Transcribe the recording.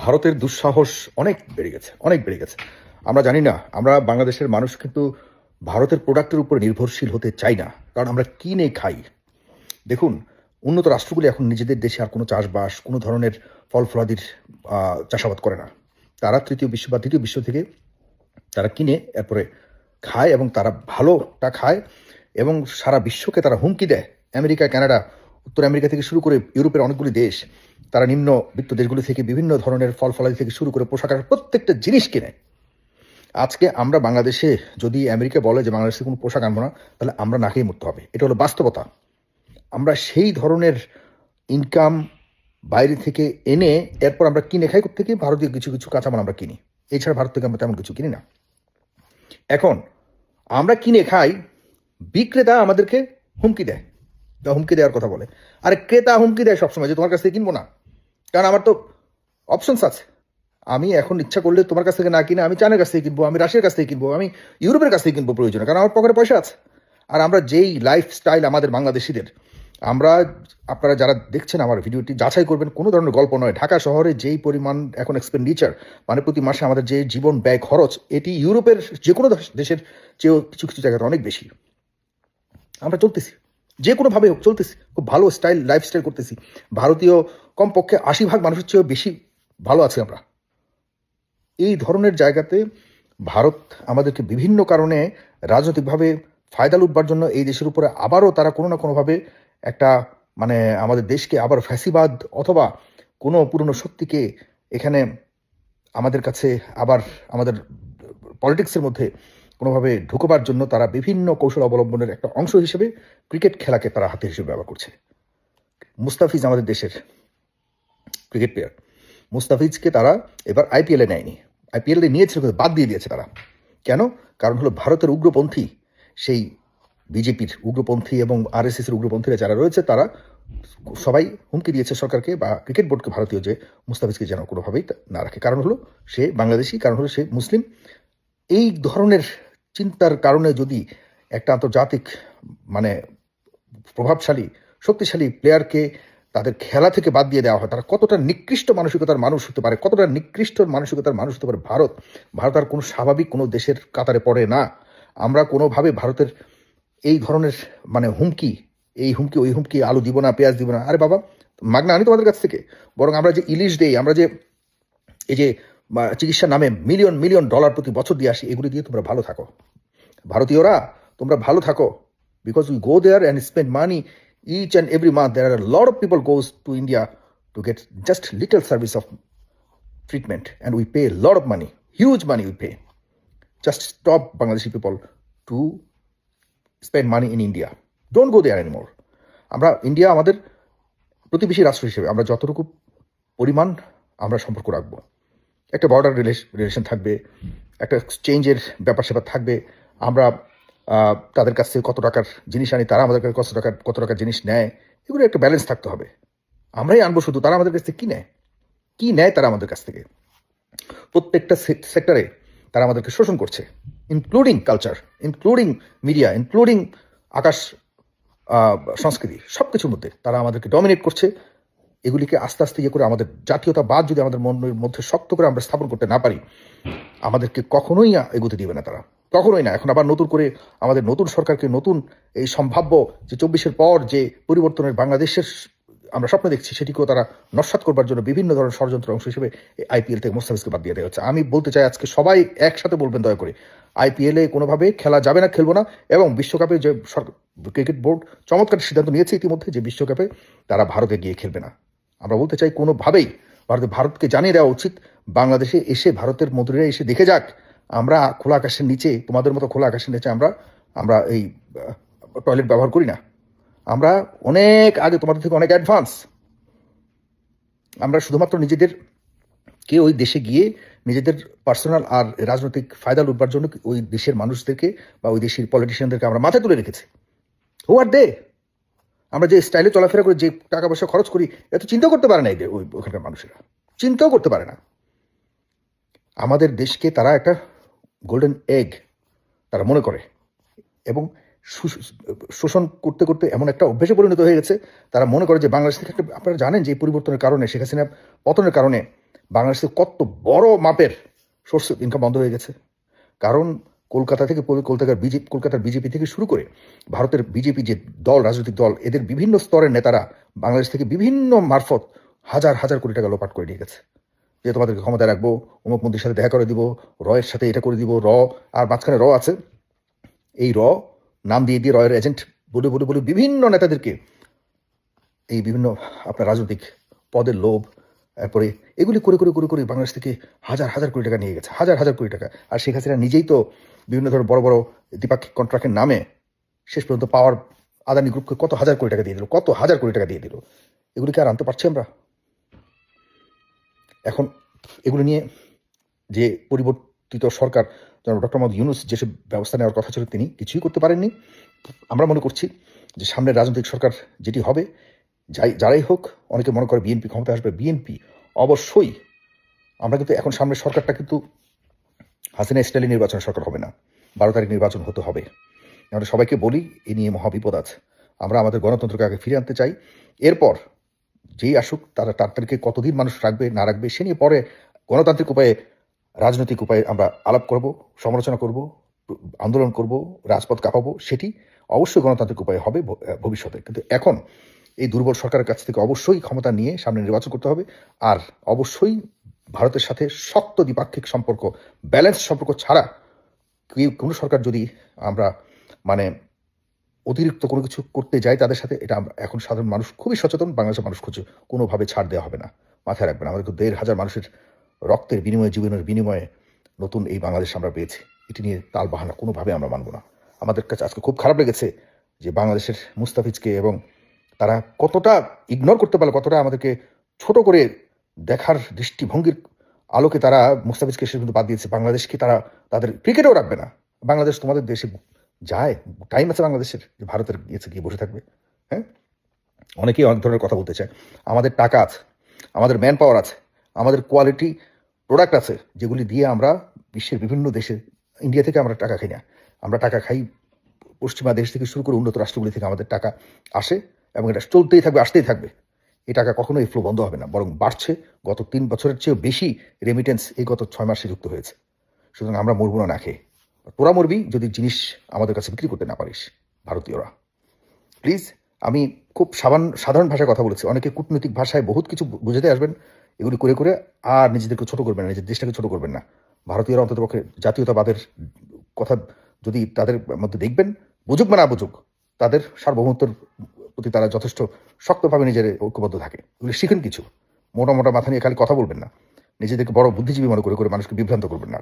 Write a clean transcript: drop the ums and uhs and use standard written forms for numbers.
ভারতের দুঃসাহস অনেক বেড়ে গেছে, অনেক বেড়ে গেছে। আমরা জানি না, আমরা বাংলাদেশের মানুষ কিন্তু ভারতের প্রোডাক্টের উপর নির্ভরশীল হতে চাই না, কারণ আমরা কিনে খাই। দেখুন, উন্নত রাষ্ট্রগুলি এখন নিজেদের দেশে আর কোনো চাষবাস, কোনো ধরনের ফল ফলাদির চাষাবাদ করে না। তারা তৃতীয় বিশ্ব বা দ্বিতীয় বিশ্ব থেকে তারা কিনে এরপরে খায়, এবং তারা ভালোটা খায়, এবং সারা বিশ্বকে তারা হুমকি দেয়। আমেরিকা, কানাডা, উত্তর আমেরিকা থেকে শুরু করে ইউরোপের অনেকগুলি দেশ, তারা নিম্নবিত্ত দেশগুলি থেকে বিভিন্ন ধরনের ফল ফলাদি থেকে শুরু করে পোশাক আশাক প্রত্যেকটা জিনিস কিনে। আজকে আমরা বাংলাদেশে যদি আমেরিকা বলে যে বাংলাদেশে কোনো পোশাক আনবো না, তাহলে আমরা না খেয়ে মরতে হবে। এটা হলো বাস্তবতা। আমরা সেই ধরনের ইনকাম বাইরে থেকে এনে এরপর আমরা কিনে খাই থেকে ভারতীয় কিছু কিছু কাঁচামাল আমরা কিনি। এছাড়া ভারত থেকে আমরা তেমন কিছু কিনি না। এখন আমরা কিনে খাই, বিক্রেতা আমাদেরকে হুমকি দেয়, হুমকি দেওয়ার কথা বলে। আরে ক্রেতা হুমকি দেয় সবসময় যে তোমার কাছ থেকে কিনবো না, কারণ আমার তো অপশনস আছে। আমি এখন ইচ্ছা করলে তোমার কাছ থেকে না কিনে আমি চায়নার কাছ থেকে কিনবো, আমি রাশিয়ার কাছ থেকে কিনবো, আমি ইউরোপের কাছ থেকে কিনবো প্রয়োজনে, কারণ আমার পকেটে পয়সা আছে। আর আমরা যেই লাইফস্টাইল আমাদের বাংলাদেশিদের, আমরা, আপনারা যারা দেখছেন আমার ভিডিওটি যাচাই করবেন, কোনো ধরনের গল্প নয়। ঢাকা শহরে যেই পরিমাণ এখন এক্সপেন্ডিচার, মানে প্রতি মাসে আমাদের যে জীবন ব্যয় খরচ, এটি ইউরোপের যে কোনো দেশের চেয়েও কিছু কিছু জায়গাতে অনেক বেশি। আমরা চলতেছি, যে কোনোভাবে হোক চলতেছি, খুব ভালো লাইফস্টাইল করতেছি। ভারতীয় কমপক্ষে 80% মানুষের চেয়েও বেশি ভালো আছি আমরা। এই ধরনের জায়গাতে ভারত আমাদেরকে বিভিন্ন কারণে রাজনৈতিকভাবে ফায়দা লুটবার জন্য এই দেশের উপরে আবারও তারা কোনো না কোনোভাবে একটা, মানে আমাদের দেশকে আবার ফ্যাসিবাদ অথবা কোনো পুরনো শক্তিকে এখানে আমাদের কাছে আবার আমাদের পলিটিক্সের মধ্যে কোনোভাবে ঢুকবার জন্য তারা বিভিন্ন কৌশল অবলম্বনের একটা অংশ হিসেবে ক্রিকেট খেলাকে তারা হাতে হিসেবে ব্যবহার করছে। মুস্তাফিজ আমাদের দেশের ক্রিকেট প্লেয়ার, মুস্তাফিজকে তারা এবার আইপিএলে নেয়নি। আইপিএলে নিয়েছিল কিন্তু বাদ দিয়ে দিয়েছে তারা। কেন? কারণ হলো ভারতের উগ্রপন্থী, সেই বিজেপির উগ্রপন্থী এবং আরএসএসের উগ্রপন্থীরা যারা রয়েছে, তারা সবাই হুমকি দিয়েছে সরকারকে বা ক্রিকেট বোর্ডকে, ভারতীয়, যে মুস্তাফিজকে যেন কোনোভাবেই না রাখে। কারণ হলো সে বাংলাদেশি, কারণ হলো সে মুসলিম। এই ধরনের চিন্তার কারণে যদি একটা আন্তর্জাতিক, মানে প্রভাবশালী শক্তিশালী প্লেয়ারকে তাদের খেলা থেকে বাদ দিয়ে দেওয়া হয়, তারা কতটা নিকৃষ্ট মানসিকতার মানুষ হতে পারে, কতটা নিকৃষ্ট মানসিকতার মানুষ হতে পারে ভারত। ভারত আর কোনো স্বাভাবিক কোনো দেশের কাতারে পড়ে না। আমরা কোনোভাবে ভারতের এই ধরনের, মানে হুমকি, এই হুমকি ওই হুমকি, আলু দিব না, পেঁয়াজ দিব না, আরে বাবা মাগনা আনি তোমাদের কাছ থেকে। বরং আমরা যে ইলিশ দেই, আমরা যে এই যে চিকিৎসার নামে মিলিয়ন মিলিয়ন ডলার প্রতি বছর দিয়ে আসি, এগুলি দিয়ে তোমরা ভালো থাকো ভারতীয়রা, তোমরা ভালো থাকো। Because we go there and spend money each and every month. There are a lot of people goes to India to get just little service of treatment, and we pay a lot of money, huge money we pay. Just stop Bangladeshi people to spend money in India. Don't go there anymore. আমরা India আমাদের প্রতিবেশী রাষ্ট্র হিসেবে আমরা যতটুকু পরিমাণ আমরা সম্পর্ক রাখবো, একটা বর্ডার রিলেশন থাকবে, একটা এক্সচেঞ্জের ব্যাপার স্যাপার থাকবে। আমরা তাদের কাছ থেকে কত টাকার জিনিস আনি, তারা আমাদের কাছে কত টাকার জিনিস নেয়, এগুলো একটা ব্যালেন্স থাকতে হবে। আমরাই আনবো শুধু, তারা আমাদের কাছ থেকে কি নেয় তারা আমাদের কাছ থেকে। প্রত্যেকটা সেক্টরে তারা আমাদেরকে শোষণ করছে, including culture, including media, including আকাশ সংস্কৃতি, সব কিছুর মধ্যে তারা আমাদেরকে ডমিনেট করছে। এগুলিকে আস্তে আস্তে ইয়ে করে আমাদের জাতীয়তাবাদ যদি আমাদের মনের মধ্যে শক্ত করে আমরা স্থাপন করতে না পারি, আমাদেরকে কখনোই এগোতে দিবে না তারা, কখনোই না। এখন আবার নতুন করে আমাদের নতুন সরকারকে, নতুন এই সম্ভাব্য যে 24-এর পর যে পরিবর্তনের বাংলাদেশের আমরা স্বপ্ন দেখছি, সেটিকেও তারা নস্যাৎ করবার জন্য বিভিন্ন ধরনের ষড়যন্ত্র অংশ হিসেবে আইপিএল থেকে মুস্তাফিজকে বাদ দিয়ে দেওয়া হচ্ছে। আমি বলতে চাই আজকে সবাই একসাথে বলবেন, দয়া করে আইপিএলে কোনোভাবে খেলা যাবে না, খেলবো না। এবং বিশ্বকাপে যে ক্রিকেট বোর্ড চমৎকার সিদ্ধান্ত নিয়েছে ইতিমধ্যে, যে বিশ্বকাপে তারা ভারতে গিয়ে খেলবে না। আমরা বলতে চাই কোনোভাবেই ভারতকে জানিয়ে দেওয়া উচিত, বাংলাদেশে এসে ভারতের মন্ত্রীরা এসে দেখে যাক, আমরা খোলা আকাশের নিচে, তোমাদের মতো খোলা আকাশের নিচে আমরা এই টয়লেট ব্যবহার করি না। আমরা অনেক আগে, তোমাদের থেকে অনেক অ্যাডভান্স। আমরা শুধুমাত্র নিজেদেরকে ওই দেশে গিয়ে নিজেদের পার্সোনাল আর রাজনৈতিক ফায়দা লুটবার জন্য ওই দেশের মানুষদেরকে বা ওই দেশের পলিটিশিয়ানদেরকে আমরা মাথায় তুলে রেখেছি। হু আর দে? আমরা যে স্টাইলে চলাফেরা করি, যে টাকা পয়সা খরচ করি, এত চিন্তাও করতে পারে না ওখানকার মানুষেরা, চিন্তাও করতে পারে না। আমাদের দেশকে তারা একটা গোল্ডেন এগ তারা মনে করে, এবং শোষণ করতে করতে এমন একটা অভ্যেসে পরিণত হয়ে গেছে। তারা মনে করে যে বাংলাদেশ থেকে একটা, আপনারা জানেন যে পরিবর্তনের কারণে, শেখ হাসিনা পতনের কারণে বাংলাদেশে কত বড় মাপের সোর্স অফ ইনকাম বন্ধ হয়ে গেছে। কারণ কলকাতা থেকে কলকাতার বিজেপি থেকে শুরু করে ভারতের বিজেপি যে দল, রাজনৈতিক দল, এদের বিভিন্ন স্তরের নেতারা বাংলাদেশ থেকে বিভিন্ন মারফত হাজার হাজার কোটি টাকা লোপাট করে নিয়ে গেছে। যে তোমাদেরকে ক্ষমতা রাখবো, অমুক মন্ত্রীর সাথে দেখা করে দিব, রয়ের সাথে এটা করে দিব, আর মাঝখানে আছে। এই নাম দিয়ে দিয়ে রয়ের এজেন্ট বলে বলে বলে বিভিন্ন নেতাদেরকে এই বিভিন্ন আপনার রাজনৈতিক পদের লোভ, তারপরে এগুলি করে করে করে করে বাংলাদেশ থেকে হাজার হাজার কোটি টাকা নিয়ে গেছে, হাজার হাজার কোটি টাকা। আর শেখ হাসিনা নিজেই তো বিভিন্ন ধরনের বড় বড় দ্বিপাক্ষিক কন্ট্রাক্টের নামে শেষ পর্যন্ত পাওয়ার আদানি গ্রুপকে কত হাজার কোটি টাকা দিয়ে দিল, কত হাজার কোটি টাকা দিয়ে দিল। এগুলিকে আর আনতে পারছি আমরা? এখন এগুলো নিয়ে যে পরিবর্তিত সরকার ডক্টর মোহাম্মদ ইউনূস যেসব ব্যবস্থা নেওয়ার কথা ছিল তিনি কিছুই করতে পারেননি। আমরা মনে করছি যে সামনের রাজনৈতিক সরকার যেটি হবে, যারাই হোক, অনেকে মনে করে বিএনপি ক্ষমতা আসবে, বিএনপি অবশ্যই, আমরা কিন্তু এখন সামনের সরকারটা কিন্তু হাসিনা স্টাইলে নির্বাচনের সরকার হবে না, 12 তারিখ নির্বাচন হতে হবে। আমরা সবাইকে বলি এ নিয়ে মহাবিপদ আছে। আমরা আমাদের গণতন্ত্রকে আগে ফিরে আনতে চাই। এরপর যেই আসুক তারা তাদেরকে কতদিন মানুষ রাখবে না রাখবে সে নিয়ে পরে গণতান্ত্রিক উপায়ে, রাজনৈতিক উপায়ে আমরা আলাপ করব, সমালোচনা করব, আন্দোলন করব, রাজপথ কাঁপাবো। সেটি অবশ্যই গণতান্ত্রিক উপায়ে হবে ভবিষ্যতে। কিন্তু এখন এই দুর্বল সরকারের কাছ থেকে অবশ্যই ক্ষমতা নিয়ে সামনে নির্বাচন করতে হবে। আর অবশ্যই ভারতের সাথে শক্ত দ্বিপাক্ষিক সম্পর্ক, ব্যালেন্স সম্পর্ক ছাড়া কোনো সরকার যদি আমরা মানে অতিরিক্ত কোনো কিছু করতে যাই তাদের সাথে, এটা এখন সাধারণ মানুষ খুবই সচেতন, বাংলাদেশের মানুষ খুঁজে কোনোভাবে ছাড় দেওয়া হবে না। মাথায় রাখবেন, আমাদের 1,500 মানুষের রক্তের বিনিময়ে, জীবনের বিনিময়ে নতুন এই বাংলাদেশ আমরা পেয়েছি। এটি নিয়ে তাল বাহানা কোনোভাবে আমরা মানব না। আমাদের কাছে আজকে খুব খারাপ লেগেছে যে বাংলাদেশের মুস্তাফিজকে এবং তারা কতটা ইগনোর করতে পারলো, কতটা আমাদেরকে ছোট করে দেখার দৃষ্টিভঙ্গির আলোকে তারা মুস্তাফিজকে শেষ পর্যন্ত বাদ দিয়েছে। বাংলাদেশকে তারা তাদের ক্রিকেটেও রাখবে না। বাংলাদেশ তোমাদের দেশে যায়, টাইম আছে বাংলাদেশের যে ভারতের গিয়েছে গিয়ে বসে থাকবে? হ্যাঁ, অনেকেই অনেক ধরনের কথা বলতে চায়। আমাদের টাকা আছে, আমাদের ম্যান পাওয়ার আছে, আমাদের কোয়ালিটি প্রোডাক্ট আছে, যেগুলি দিয়ে আমরা বিশ্বের বিভিন্ন দেশে, ইন্ডিয়া থেকে আমরা টাকা খাই না, আমরা টাকা খাই পশ্চিমা দেশ থেকে শুরু করে উন্নত রাষ্ট্রগুলি থেকে আমাদের টাকা আসে এবং এটা চলতেই থাকবে, আসতেই থাকবে। এই টাকা কখনো এই ফ্লো বন্ধ হবে না, বরং বাড়ছে। গত 3 বছরের চেয়েও বেশি রেমিটেন্স এই গত 6 মাসে যুক্ত হয়েছে। সুতরাং আমরা মরবো না খেয়ে। তোরা মরবি যদি জিনিস আমাদের কাছে বিক্রি করতে না পারিস, ভারতীয়রা। প্লিজ, আমি খুব সাধারণ ভাষায় কথা বলেছি, অনেকে কূটনৈতিক ভাষায় বহুত কিছু বুঝাতে আসবেন। এগুলি করে করে আর নিজেদেরকে ছোট করবেন না, নিজের দেশটাকে ছোট করবেন না। ভারতীয়রা অন্ততপক্ষে জাতীয়তাবাদের কথা যদি তাদের মধ্যে দেখবেন, বুঝুক বা না বুঝুক, তাদের সার্বভৌমত্বের প্রতি তারা যথেষ্ট শক্তভাবে নিজের ঐক্যবদ্ধ থাকে। এগুলি শিখেন কিছু। মোটা মোটা মাথা নিয়ে খালি কথা বলবেন না, নিজেদেরকে বড় বুদ্ধিজীবী মনে করে করে মানুষকে বিভ্রান্ত করবেন না।